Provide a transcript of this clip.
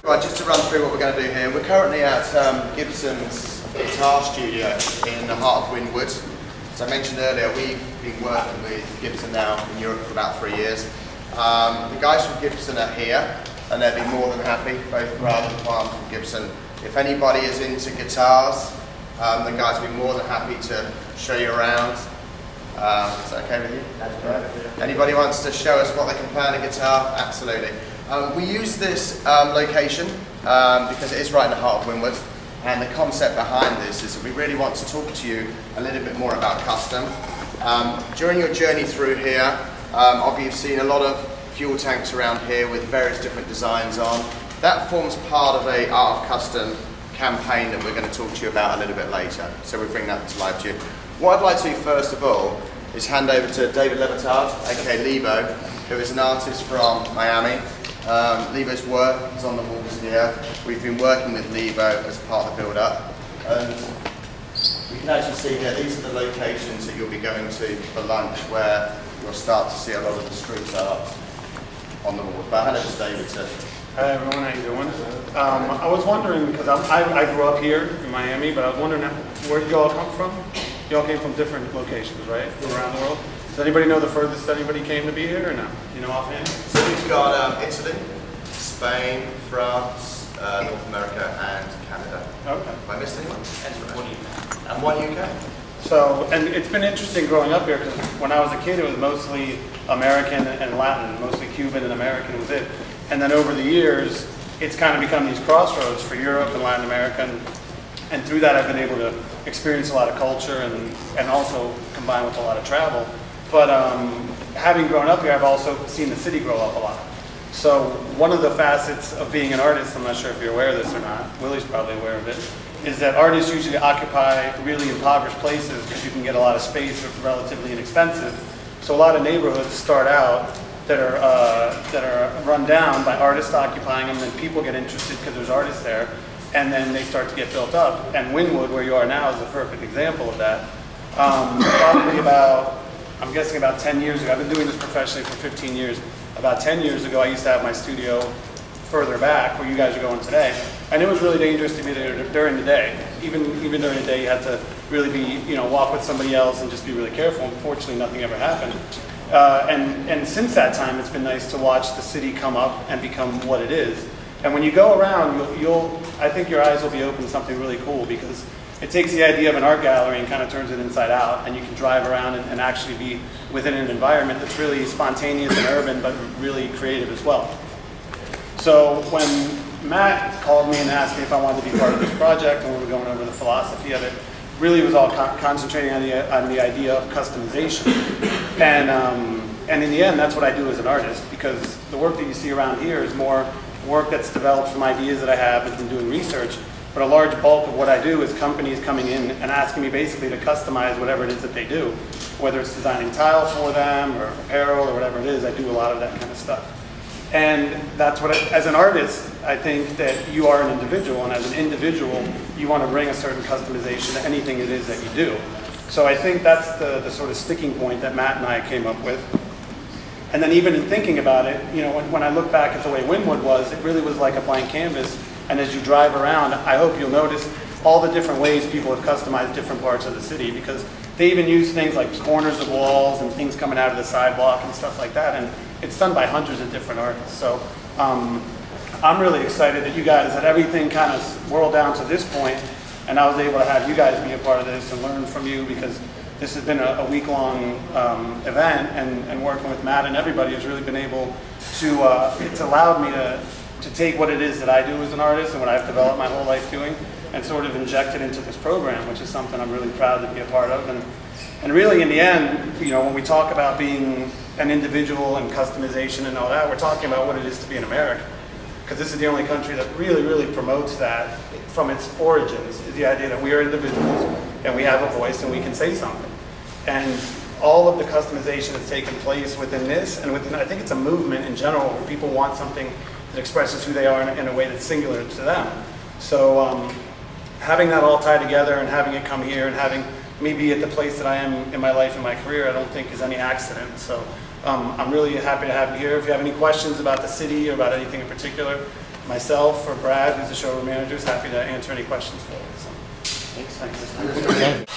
Right, just to run through what we're going to do here. We're currently at Gibson's guitar studio in the heart of Wynwood. As I mentioned earlier, we've been working with Gibson now in Europe for about 3 years. The guys from Gibson are here, and they'll be more than happy, both Brad and Juan from Gibson. If anybody is into guitars, the guys will be more than happy to show you around. Is that okay with you? That's perfect. Anybody wants to show us what they can play on a guitar? Absolutely. We use this location because it is right in the heart of Wynwood, and the concept behind this is that we really want to talk to you a little bit more about custom. During your journey through here, obviously you've seen a lot of fuel tanks around here with various different designs on. That forms part of a Art of Custom campaign that we're going to talk to you about a little bit later, so we bring that to life to you. What I'd like to do first of all is hand over to David Lebertard, aka Lebo, who is an artist from Miami. Lebo's work is on the walls here. We've been working with Lebo as part of the build-up, and you can actually see here, these are the locations that you'll be going to for lunch, where you'll start to see a lot of the street art on the walls. But I'll hand over to David to... Hi everyone, how you doing? I was wondering, because I grew up here in Miami, but I was wondering where did you all come from? You all came from different locations, right? From around the world. Does anybody know the furthest anybody came to be here, or no? You know offhand? So we've got Italy, Spain, France, North America, and Canada. Okay. Have I missed anyone? And one UK. So, and it's been interesting growing up here, because when I was a kid it was mostly American and Latin, mostly Cuban and American was it. And then over the years, it's kind of become these crossroads for Europe and Latin America, and through that I've been able to experience a lot of culture and also combine with a lot of travel. But having grown up here, I've also seen the city grow up a lot. So one of the facets of being an artist, I'm not sure if you're aware of this or not, Willie's probably aware of it, is that artists usually occupy really impoverished places because you can get a lot of space that's relatively inexpensive. So a lot of neighborhoods start out that are run down by artists occupying them, and people get interested because there's artists there, and then they start to get built up. And Wynwood, where you are now, is a perfect example of that. Probably about, I'm guessing about 10 years ago, I've been doing this professionally for 15 years. About 10 years ago, I used to have my studio further back, where you guys are going today, and it was really dangerous to be there during the day. Even during the day, you had to really be, walk with somebody else and just be really careful. Unfortunately, nothing ever happened. And since that time, it's been nice to watch the city come up and become what it is. And when you go around, I think your eyes will be open to something really cool, because it takes the idea of an art gallery and kind of turns it inside out, and you can drive around and actually be within an environment that's really spontaneous and urban, but really creative as well. So when Matt called me and asked me if I wanted to be part of this project, and we were going over the philosophy of it, really was all concentrating on the idea of customization. And in the end, that's what I do as an artist, because the work that you see around here is more work that's developed from ideas that I have and been doing research. But a large bulk of what I do is companies coming in and asking me basically to customize whatever it is that they do. Whether it's designing tile for them or apparel or whatever it is, I do a lot of that kind of stuff. And that's what, as an artist, I think that you are an individual, and as an individual, you want to bring a certain customization to anything it is that you do. So I think that's the sort of sticking point that Matt and I came up with. And then even in thinking about it, when I look back at the way Wynwood was, it really was like a blank canvas. And as you drive around, I hope you'll notice all the different ways people have customized different parts of the city, because they even use things like corners of walls and things coming out of the sidewalk and stuff like that. And it's done by hundreds of different artists. So I'm really excited that you guys had everything kind of whirled down to this point, and I was able to have you guys be a part of this and learn from you, because this has been a week-long event, and working with Matt and everybody has really been able to, it's allowed me to take what it is that I do as an artist and what I've developed my whole life doing, and sort of inject it into this program, which is something I'm really proud to be a part of. And really, in the end, when we talk about being an individual and customization and all that, we're talking about what it is to be an American. Because this is the only country that really, really promotes that from its origins, is the idea that we are individuals and we have a voice and we can say something. And all of the customization that's taken place within this, and within, I think it's a movement in general, where people want something that expresses who they are in a way that's singular to them. So having that all tied together and having it come here and having me be at the place that I am in my life and my career, I don't think is any accident. So I'm really happy to have you here. If you have any questions about the city or about anything in particular, myself or Brad, who's the showroom manager, is happy to answer any questions for you. So, thanks.